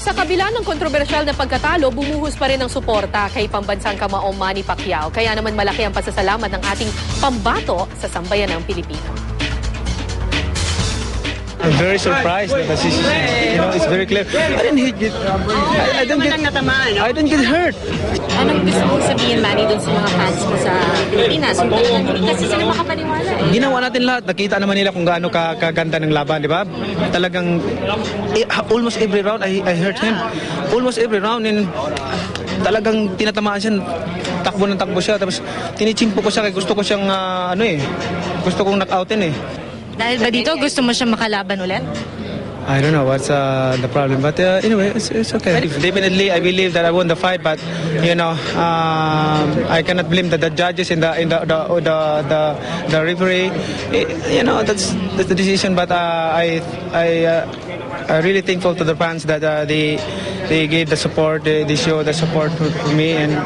Sa kabila ng kontrobersyal na pagkatalo, bumuhos pa rin ang suporta kay pambansang kamaong Manny Pacquiao. Kaya naman malaki ang pasasalamat ng ating pambato sa sambayan ng Pilipino. I'm very surprised that this is, it's very clear. I didn't get hurt. Anong gusto mong sabihin, Manny, dun sa mga fans mo sa Pilipinas? Hindi kasi sila makapaniwala eh. Ginawa natin lahat. Nakita naman nila kung gaano kaganda ng laban, di ba? Talagang almost every round I hurt him. Almost every round and talagang tinatamaan siya. Takbo ng takbo siya. Tapos tinichimpo ko siya kaya gusto ko siyang gusto kong knockoutin eh. Dahil ba dito, gusto mo siya makalaban ulit? I don't know what's the problem, but anyway, it's okay. Definitely, I believe that I won the fight, but I cannot blame the judges and the referee. That's the decision. But I really thankful to the fans that they gave the support, they show the support for me and.